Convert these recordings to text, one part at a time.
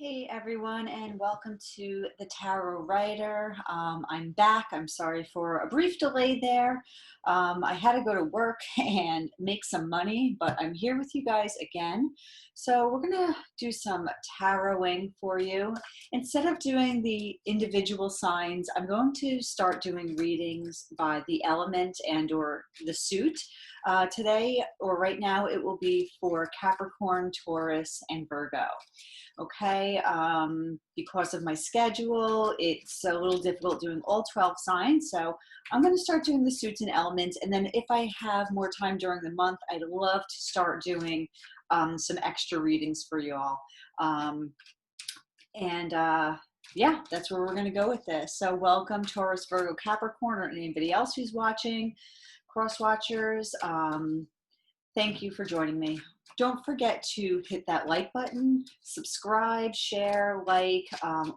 Hey everyone, and welcome to the Tarot Writer. I'm back. I'm sorry for a brief delay there. I had to go to work and make some money, but I'm here with you guys again. So we're going to do some taroting for you. Instead of doing the individual signs, I'm going to start doing readings by the element and or the suit. Today or right now it will be for Capricorn, Taurus, and Virgo. Okay, because of my schedule, it's a little difficult doing all 12 signs. So I'm going to start doing the suits and elements. And then if I have more time during the month, I'd love to start doing some extra readings for you all. Yeah, that's where we're going to go with this. So welcome Taurus, Virgo, Capricorn, or anybody else who's watching, cross watchers. Thank you for joining me. Don't forget to hit that like button, subscribe, share, like,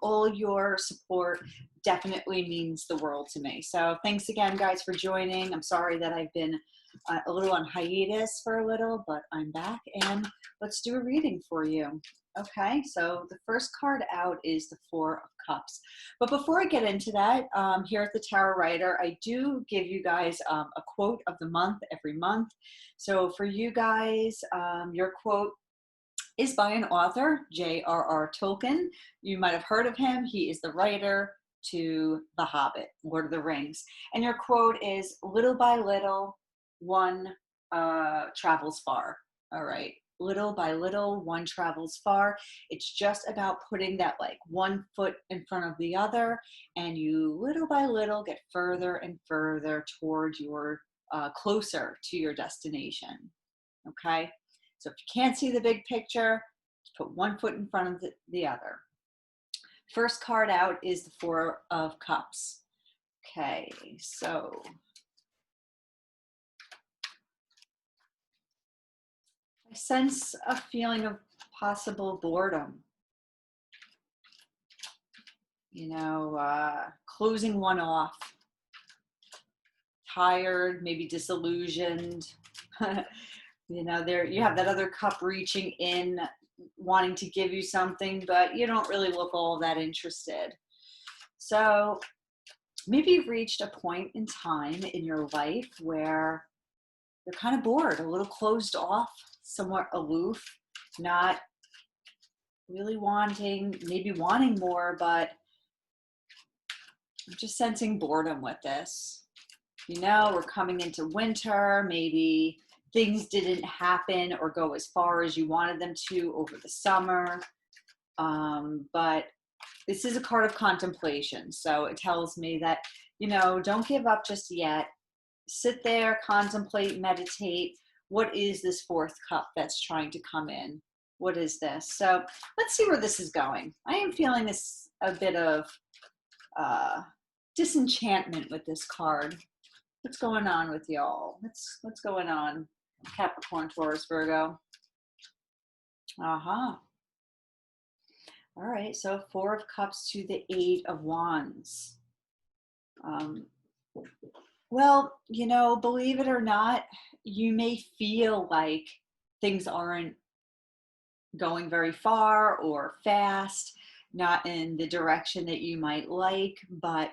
all your support definitely means the world to me. So thanks again, guys, for joining. I'm sorry that I've been a little on hiatus for a little, but I'm back and let's do a reading for you. Okay, so the first card out is the Four of Cups. But before I get into that, here at the Tarot Writer, I do give you guys a quote of the month every month. So for you guys, your quote is by an author, J.R.R. Tolkien. You might have heard of him. He is the writer to The Hobbit, Lord of the Rings. And your quote is, little by little, one travels far. All right. Little by little, one travels far. It's just about putting that like one foot in front of the other, and you little by little get further and further toward your closer to your destination. Okay, so if you can't see the big picture, just put one foot in front of the other. First card out is the Four of Cups. Okay, so I sense a feeling of possible boredom. You know, closing one off, tired, maybe disillusioned. You know, there you have that other cup reaching in, wanting to give you something, but you don't really look all that interested. So maybe you've reached a point in time in your life where you're kind of bored, a little closed off, somewhat aloof, not really wanting, maybe wanting more, but I'm just sensing boredom with this. You know, we're coming into winter, maybe things didn't happen or go as far as you wanted them to over the summer. But this is a card of contemplation. So it tells me that, you know, don't give up just yet. Sit there, contemplate, meditate. What is this fourth cup that's trying to come in? What is this? So let's see where this is going. I am feeling this a bit of disenchantment with this card. What's going on with y'all? What's going on? Capricorn, Taurus, Virgo. All right, so Four of Cups to the Eight of Wands. Well, you know, believe it or not, you may feel like things aren't going very far or fast, not in the direction that you might like, but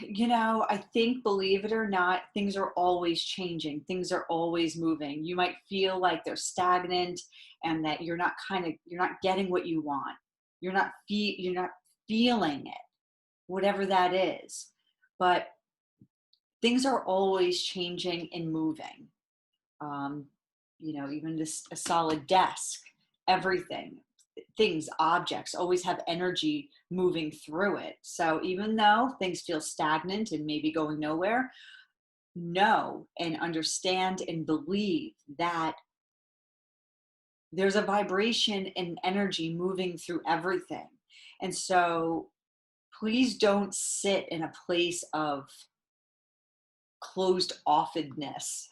you know, I think, believe it or not, things are always changing. Things are always moving. You might feel like they're stagnant and that you're not getting what you want. You're not feeling it, whatever that is. But things are always changing and moving. You know, even a solid desk, everything. Things, objects always have energy moving through it. So even though things feel stagnant and maybe going nowhere, know and understand and believe that there's a vibration and energy moving through everything. And so please don't sit in a place of closed offedness.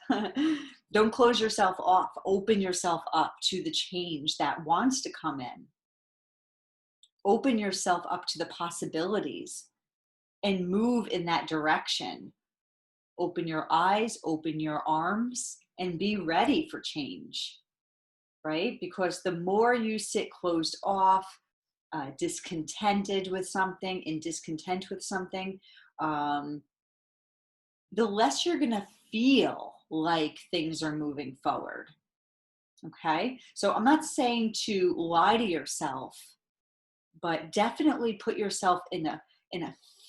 Don't close yourself off. Open yourself up to the change that wants to come in. Open yourself up to the possibilities and move in that direction. Open your eyes, open your arms, and be ready for change. right? Because the more you sit closed off, discontented with something, in discontent with something, um, the less you're going to feel like things are moving forward. Okay. So I'm not saying to lie to yourself, but definitely put yourself in a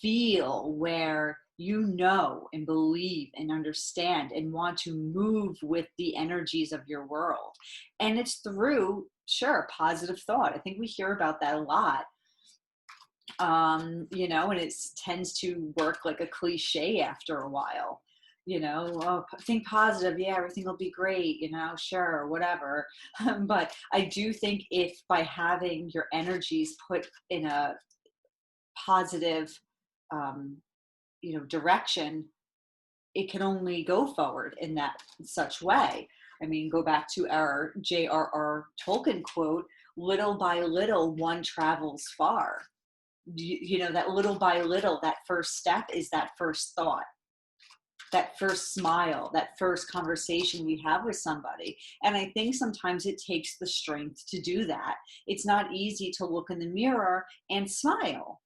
feel where you know and believe and understand and want to move with the energies of your world. And it's through, sure, positive thought. I think we hear about that a lot. And it tends to work like a cliche after a while. Oh, think positive, yeah, everything will be great, sure, whatever. But I do think if by having your energies put in a positive, um, direction, it can only go forward in that such way. I mean, go back to our J.R.R. Tolkien quote: "Little by little, one travels far." That little by little, that first step is that first thought, that first smile, that first conversation we have with somebody. And I think sometimes it takes the strength to do that. It's not easy to look in the mirror and smile.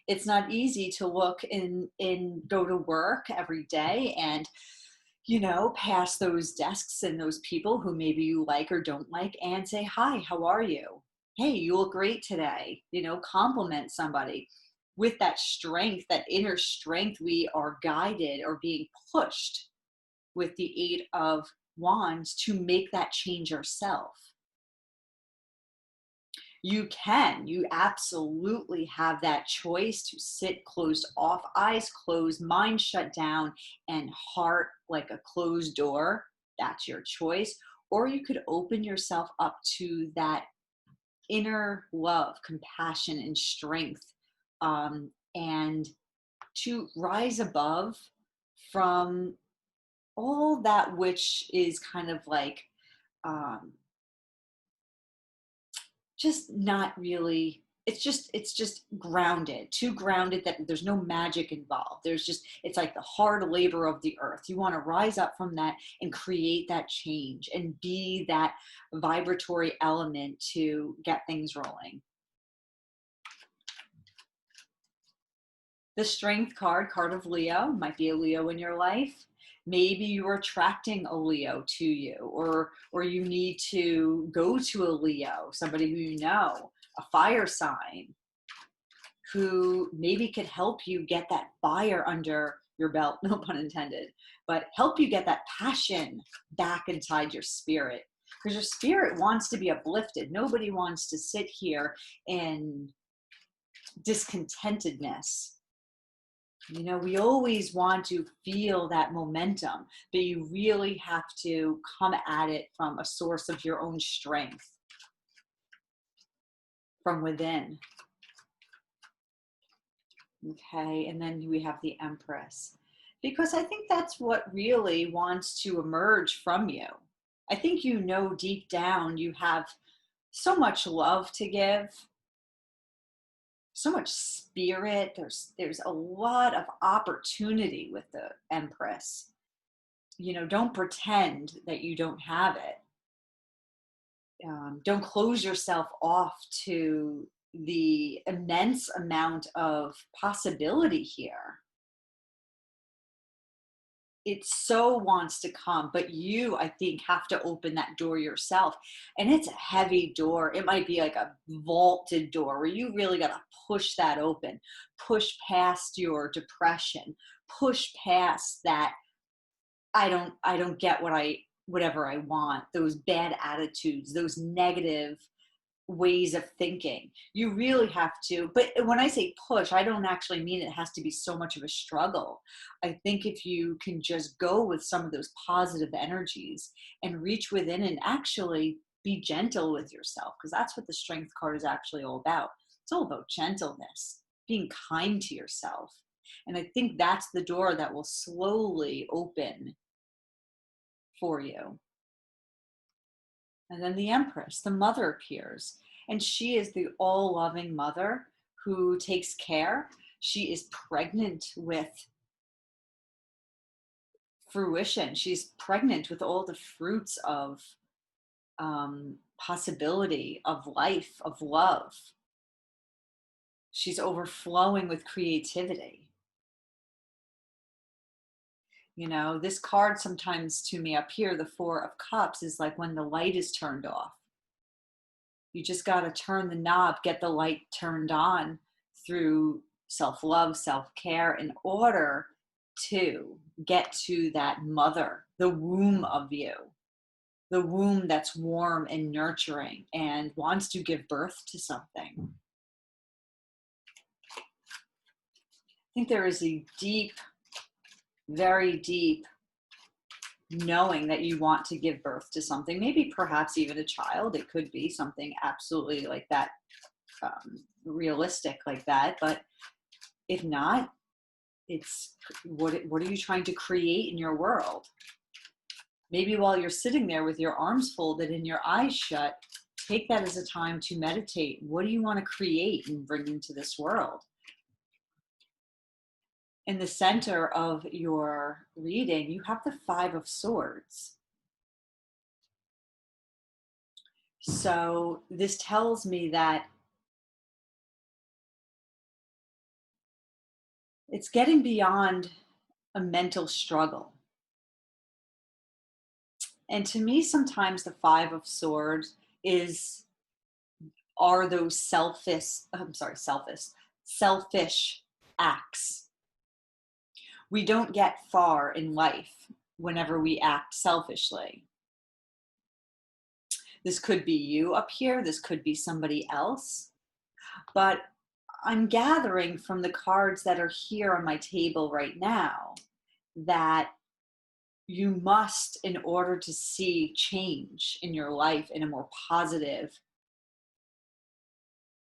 It's not easy to look in go to work every day and pass those desks and those people who maybe you like or don't like and say, hi, how are you? Hey, you look great today. Compliment somebody. With that strength, that inner strength, we are guided or being pushed with the Eight of Wands to make that change ourselves. You absolutely have that choice to sit closed off, eyes closed, mind shut down, and heart like a closed door. That's your choice. Or you could open yourself up to that inner love, compassion, and strength, and to rise above from all that which is kind of like, um, just not really, it's just grounded, too grounded, that there's no magic involved. It's like the hard labor of the earth. You want to rise up from that and create that change and be that vibratory element to get things rolling. The Strength card of Leo, might be a Leo in your life. Maybe you're attracting a Leo to you, or you need to go to a Leo, somebody who a fire sign, who maybe could help you get that fire under your belt, no pun intended, but help you get that passion back inside your spirit. Because your spirit wants to be uplifted. Nobody wants to sit here in discontentedness. We always want to feel that momentum, but you really have to come at it from a source of your own strength, from within. Okay, and then we have the Empress, because I think that's what really wants to emerge from you. I think deep down you have so much love to give, so much spirit. There's a lot of opportunity with the Empress. Don't pretend that you don't have it. Don't close yourself off to the immense amount of possibility here. It so wants to come, but you, I think, have to open that door yourself. And it's a heavy door. It might be like a vaulted door where you really got to push that open, push past your depression, push past that I don't get whatever I want, those bad attitudes, those negative ways of thinking. You really have to, but when I say push, I don't actually mean it has to be so much of a struggle. I think if you can just go with some of those positive energies and reach within and actually be gentle with yourself, because that's what the Strength card is actually all about. It's all about gentleness, being kind to yourself. And I think that's the door that will slowly open for you. And then the Empress, the mother, appears. And she is the all-loving mother who takes care. She is pregnant with fruition. She's pregnant with all the fruits of possibility of life, of love. She's overflowing with creativity. You know, this card sometimes to me up here, the Four of Cups, is like when the light is turned off. You just got to turn the knob, get the light turned on through self-love, self-care, in order to get to that mother, the womb of you, the womb that's warm and nurturing and wants to give birth to something. I think there is a deep, very deep knowing that you want to give birth to something, maybe perhaps even a child. It could be something absolutely like that, realistic like that. But if not, it's what are you trying to create in your world? Maybe while you're sitting there with your arms folded and your eyes shut, take that as a time to meditate. What do you want to create and bring into this world? In the center of your reading, you have the Five of Swords. So this tells me that it's getting beyond a mental struggle. And to me, sometimes the Five of Swords are those selfish acts. We don't get far in life whenever we act selfishly. This could be you up here, this could be somebody else, but I'm gathering from the cards that are here on my table right now that you must, in order to see change in your life in a more positive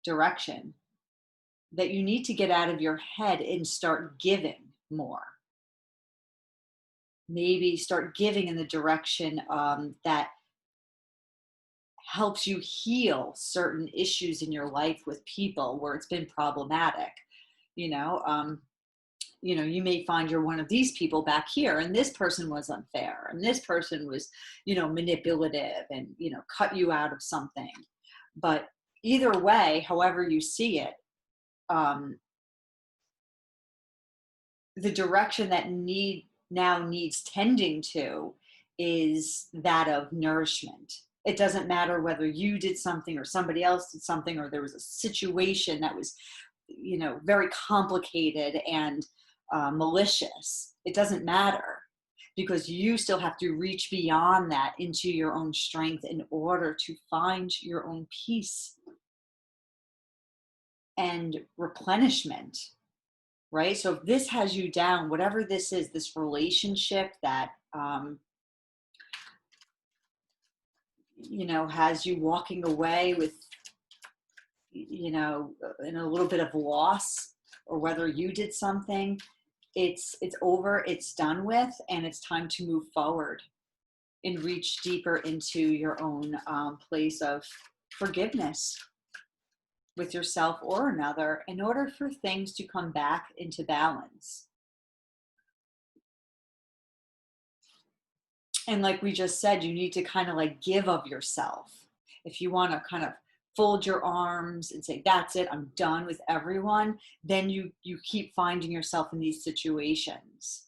direction, that you need to get out of your head and start giving more. Maybe start giving in the direction that helps you heal certain issues in your life with people where it's been problematic. You know, you may find you're one of these people back here, and this person was unfair, and this person was, manipulative, and, cut you out of something. But either way, however you see it, the direction that now needs tending to is that of nourishment. It doesn't matter whether you did something or somebody else did something, or there was a situation that was, very complicated and malicious. It doesn't matter, because you still have to reach beyond that into your own strength in order to find your own peace and replenishment. Right? So if this has you down, whatever this is, this relationship that, has you walking away with, in a little bit of loss, or whether you did something, it's over, it's done with, and it's time to move forward and reach deeper into your own place of forgiveness with yourself or another, in order for things to come back into balance. And like we just said, you need to kind of like give of yourself. If you want to kind of fold your arms and say, that's it, I'm done with everyone, then you keep finding yourself in these situations.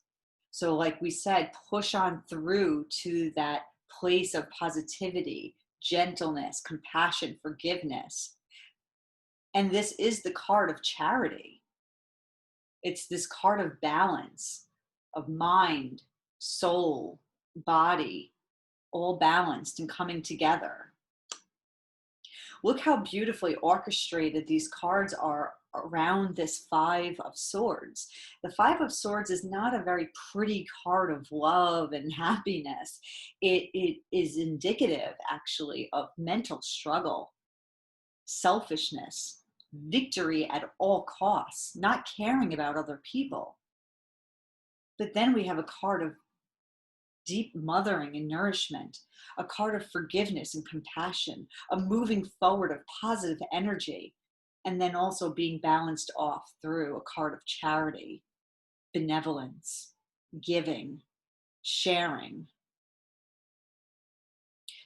So like we said, push on through to that place of positivity, gentleness, compassion, forgiveness. And this is the card of charity. It's this card of balance, of mind, soul, body, all balanced and coming together. Look how beautifully orchestrated these cards are around this Five of Swords. The Five of Swords is not a very pretty card of love and happiness. It is indicative, actually, of mental struggle, selfishness, victory at all costs, not caring about other people. But then we have a card of deep mothering and nourishment, a card of forgiveness and compassion, a moving forward of positive energy, and then also being balanced off through a card of charity, benevolence, giving, sharing.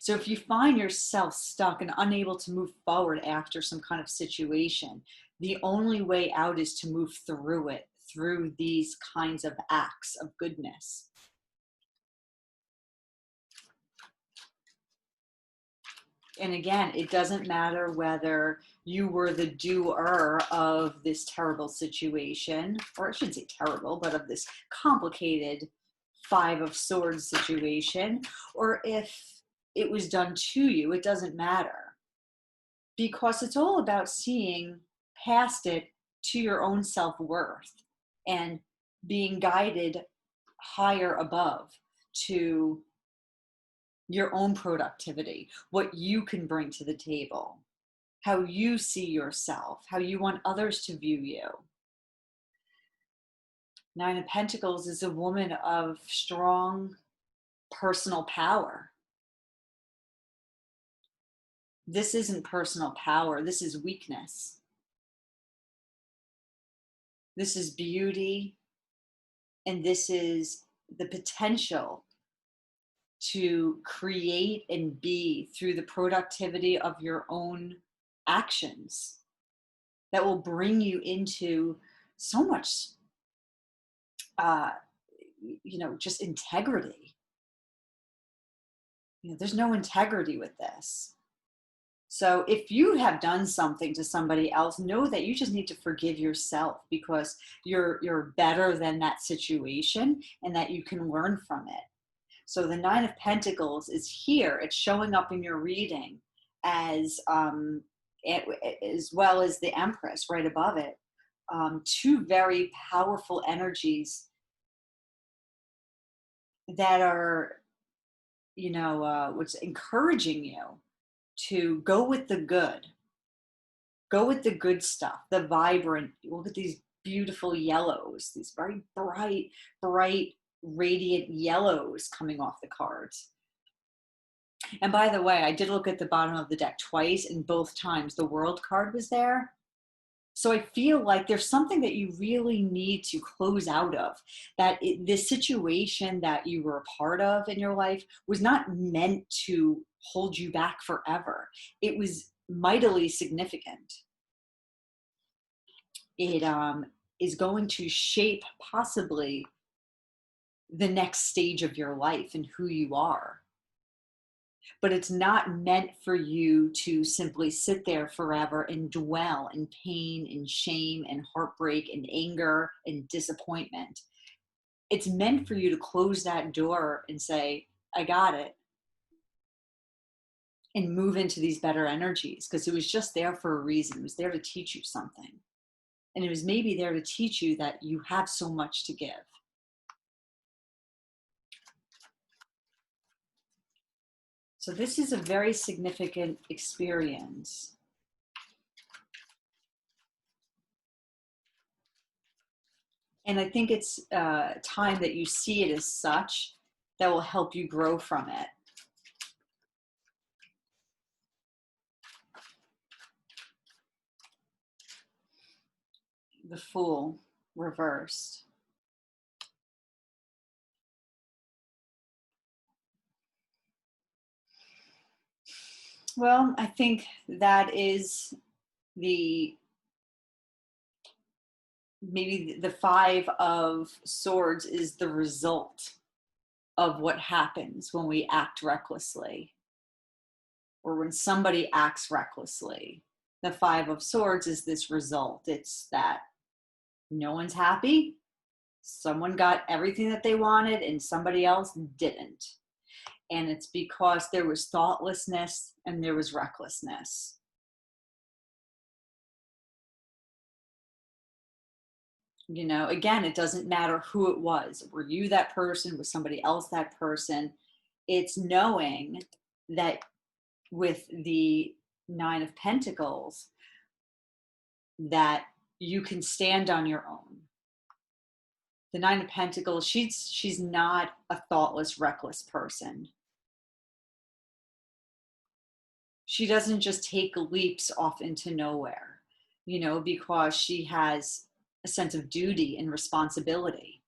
So if you find yourself stuck and unable to move forward after some kind of situation, the only way out is to move through it, through these kinds of acts of goodness. And again, it doesn't matter whether you were the doer of this terrible situation, or I shouldn't say terrible, but of this complicated Five of Swords situation, or if it was done to you, it doesn't matter. Because it's all about seeing past it to your own self-worth and being guided higher above to your own productivity, what you can bring to the table, how you see yourself, how you want others to view you. Nine of Pentacles is a woman of strong personal power. This isn't personal power, this is weakness. This is beauty, and this is the potential to create and be through the productivity of your own actions that will bring you into so much, just integrity. There's no integrity with this. So if you have done something to somebody else, know that you just need to forgive yourself, because you're better than that situation and that you can learn from it. So the Nine of Pentacles is here. It's showing up in your reading as well as the Empress right above it. Two very powerful energies that are, what's encouraging you to go with the good. Go with the good stuff, the vibrant. Look at these beautiful yellows, these very bright, radiant yellows coming off the cards. And by the way, I did look at the bottom of the deck twice, and both times the World card was there. So I feel like there's something that you really need to close out of, that this situation that you were a part of in your life was not meant to hold you back forever. It was mightily significant. It is going to shape possibly the next stage of your life and who you are. But it's not meant for you to simply sit there forever and dwell in pain and shame and heartbreak and anger and disappointment. It's meant for you to close that door and say, I got it, and move into these better energies, because it was just there for a reason. It was there to teach you something. And it was maybe there to teach you that you have so much to give. So this is a very significant experience. And I think it's time that you see it as such that will help you grow from it. The Fool reversed. Well, I think that is maybe the Five of Swords is the result of what happens when we act recklessly, or when somebody acts recklessly. The Five of Swords is this result. It's that no one's happy. Someone got everything that they wanted and somebody else didn't. And it's because there was thoughtlessness and there was recklessness. Again, it doesn't matter who it was. Were you that person? Was somebody else that person? It's knowing that with the Nine of Pentacles, that you can stand on your own. The Nine of Pentacles, she's not a thoughtless, reckless person. She doesn't just take leaps off into nowhere, because she has a sense of duty and responsibility.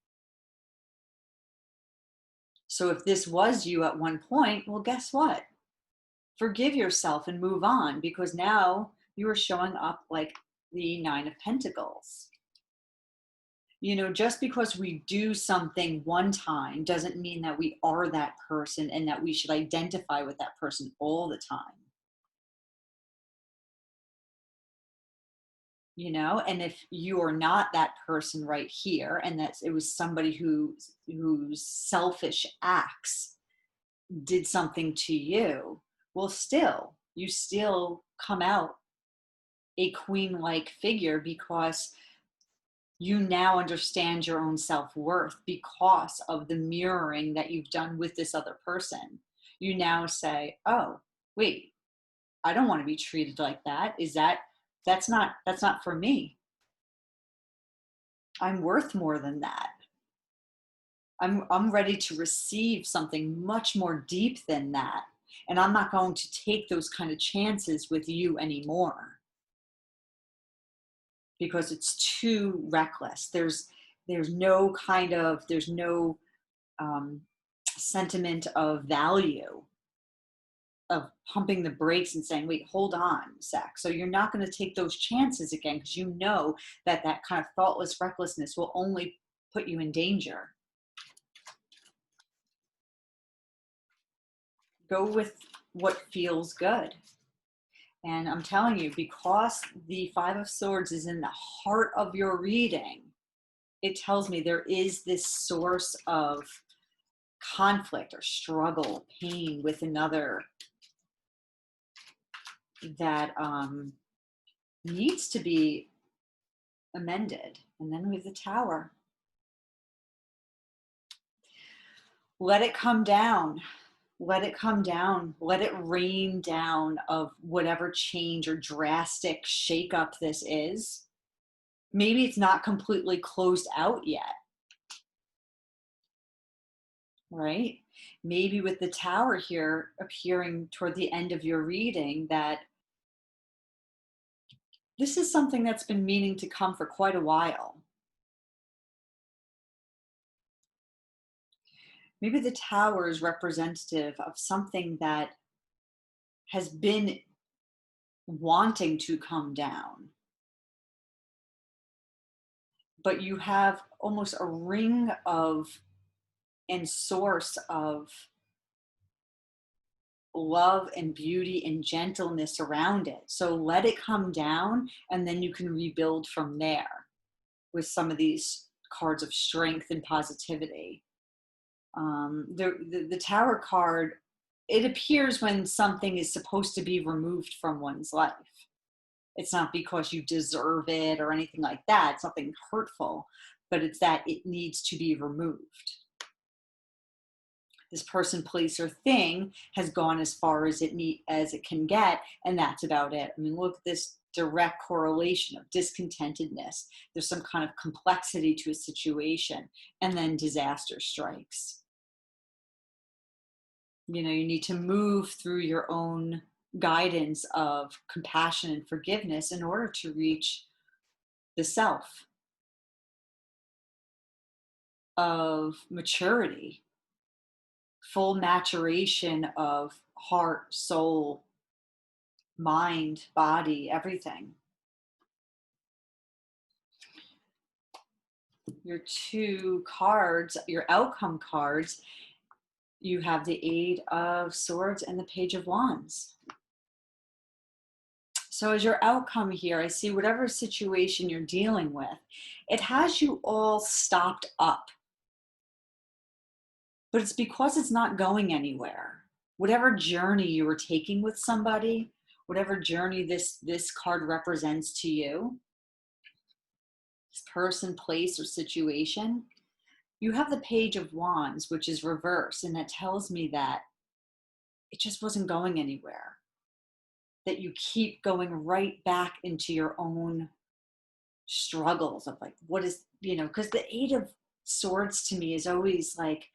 So if this was you at one point, well, guess what? forgive yourself and move on, because now you are showing up like the Nine of Pentacles. Just because we do something one time doesn't mean that we are that person and that we should identify with that person all the time. And if you are not that person right here, and it was somebody whose selfish acts did something to you, well, you still come out a queen-like figure, because you now understand your own self-worth because of the mirroring that you've done with this other person. You now say, oh, wait, I don't want to be treated like that. That's not for me. I'm worth more than that. I'm ready to receive something much more deep than that. And I'm not going to take those kind of chances with you anymore, because it's too reckless. There's no sentiment of value of pumping the brakes and saying, wait, hold on a sec. So you're not going to take those chances again, because you know that kind of thoughtless recklessness will only put you in danger. Go with what feels good. And I'm telling you, because the Five of Swords is in the heart of your reading, it tells me there is this source of conflict or struggle, pain with another that needs to be amended. And then with the Tower, let it come down. Let it come down. Let it rain down of whatever change or drastic shakeup this is. Maybe it's not completely closed out yet, right? Maybe with the Tower here appearing toward the end of your reading, that this is something that's been meaning to come for quite a while. Maybe the Tower is representative of something that has been wanting to come down, but you have almost a ring of and source of love and beauty and gentleness around it. So let it come down, and then you can rebuild from there with some of these cards of strength and positivity. The Tower card, it appears when something is supposed to be removed from one's life. It's not because you deserve it or anything like that. It's nothing hurtful, but it's that it needs to be removed. This person, place, or thing has gone as far as it can get, and that's about it. I mean, look at this direct correlation of discontentedness. There's some kind of complexity to a situation, and then disaster strikes. You need to move through your own guidance of compassion and forgiveness in order to reach the self of maturity, full maturation of heart, soul, mind, body, everything. Your two cards, your outcome cards, you have the Eight of Swords and the Page of Wands. So as your outcome here, I see whatever situation you're dealing with, it has you all stopped up. But it's because it's not going anywhere. Whatever journey you were taking with somebody, whatever journey this card represents to you, this person, place, or situation, you have the Page of Wands, which is reverse, and that tells me that it just wasn't going anywhere. That you keep going right back into your own struggles of like, what is, because the Eight of Swords to me is always like,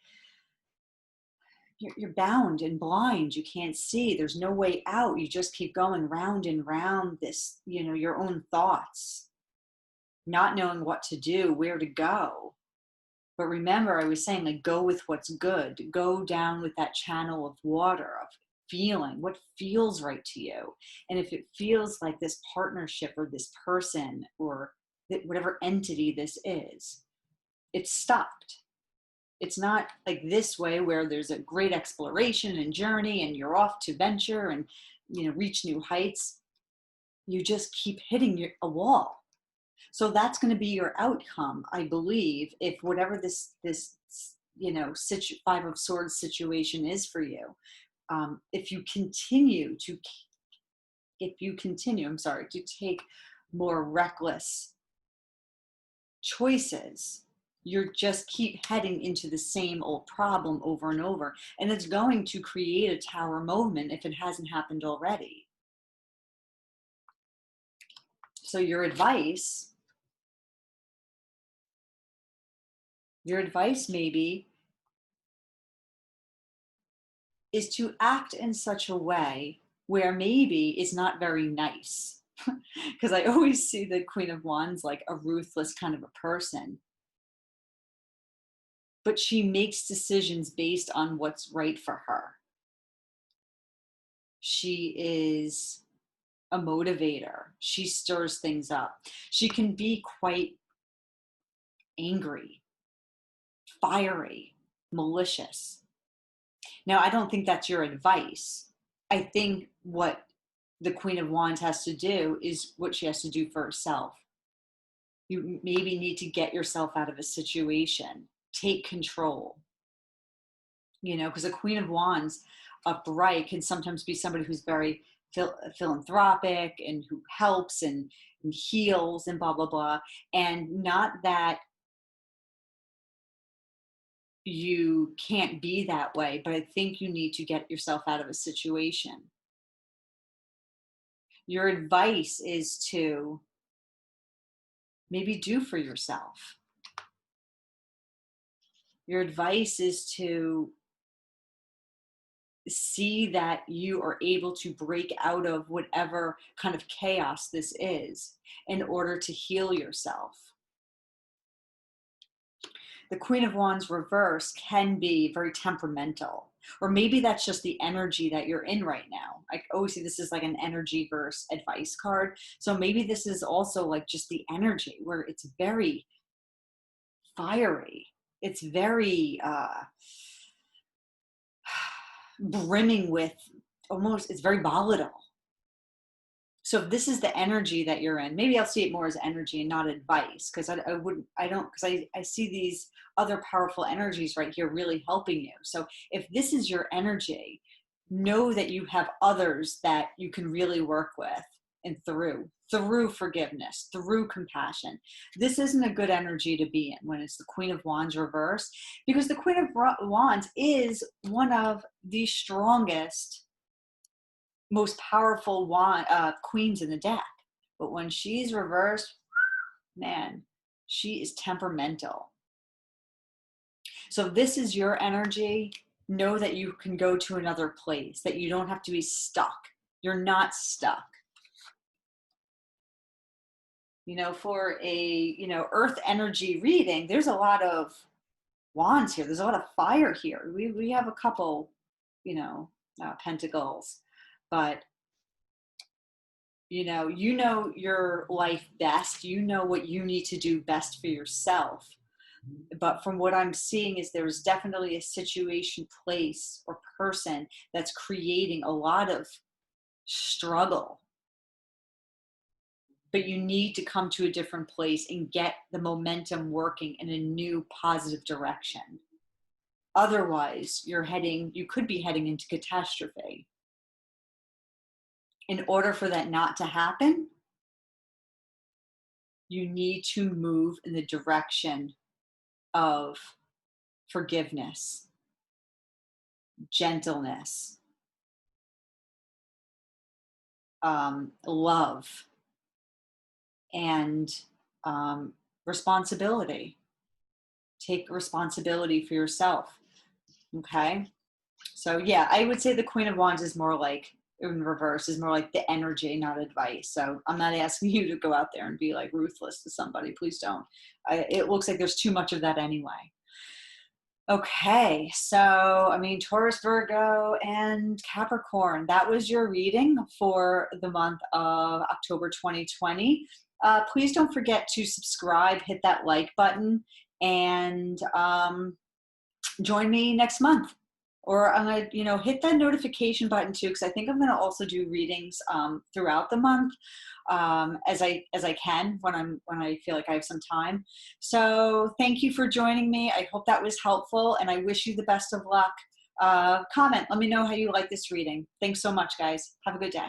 you're bound and blind. You can't see. There's no way out. You just keep going round and round this, your own thoughts, not knowing what to do, where to go. But remember, I was saying, like, go with what's good. Go down with that channel of water, of feeling, what feels right to you. And if it feels like this partnership or this person or whatever entity this is, it's stopped. It's not like this way where there's a great exploration and journey and you're off to venture and, you know, reach new heights. You just keep hitting a wall. So that's going to be your outcome, I believe, if whatever this you know, Five of Swords situation is for you. If you continue, I'm sorry, to take more reckless choices, you're just keep heading into the same old problem over and over. And it's going to create a tower moment if it hasn't happened already. So your advice maybe is to act in such a way where maybe it's not very nice. Because I always see the Queen of Wands like a ruthless kind of a person. But she makes decisions based on what's right for her. She is a motivator. She stirs things up. She can be quite angry, fiery, malicious. Now, I don't think that's your advice. I think what the Queen of Wands has to do is what she has to do for herself. You maybe need to get yourself out of a situation, take control. You know, because a Queen of Wands upright can sometimes be somebody who's very philanthropic and who helps and heals and blah, blah, blah. And not that you can't be that way, but I think you need to get yourself out of a situation. Your advice is to maybe do for yourself. Your advice is to see that you are able to break out of whatever kind of chaos this is in order to heal yourself. The Queen of Wands reverse can be very temperamental, or maybe that's just the energy that you're in right now. I always see this is like an energy verse advice card. So maybe this is also like just the energy where it's very fiery. It's very brimming with almost, it's very volatile. So if this is the energy that you're in, maybe I'll see it more as energy and not advice, because I see these other powerful energies right here really helping you. So if this is your energy, know that you have others that you can really work with and through forgiveness, through compassion. This isn't a good energy to be in when it's the Queen of Wands reverse, because the Queen of Wands is one of the strongest, most powerful queens in the deck. But when she's reversed, man, she is temperamental. So this is your energy. Know that you can go to another place, that you don't have to be stuck. You're not stuck. You know, for a, you know, earth energy reading, there's a lot of wands here. There's a lot of fire here. We have a couple, you know, pentacles, but you know your life best. You know what you need to do best for yourself. But from what I'm seeing is there's definitely a situation, place, or person that's creating a lot of struggle. But you need to come to a different place and get the momentum working in a new positive direction. Otherwise, you could be heading into catastrophe. In order for that not to happen, you need to move in the direction of forgiveness, gentleness, love, and responsibility. Take responsibility for yourself. Okay. So yeah, I would say the Queen of Wands is more like, in reverse, is more like the energy, not advice. So I'm not asking you to go out there and be like ruthless to somebody. Please don't. It looks like there's too much of that anyway. Okay, so I mean, Taurus, Virgo, and Capricorn. That was your reading for the month of October 2020. Please don't forget to subscribe, hit that like button, and join me next month. Or I'm gonna, hit that notification button too, because I think I'm gonna also do readings throughout the month as I can when I feel like I have some time. So thank you for joining me. I hope that was helpful, and I wish you the best of luck. Comment. Let me know how you like this reading. Thanks so much, guys. Have a good day.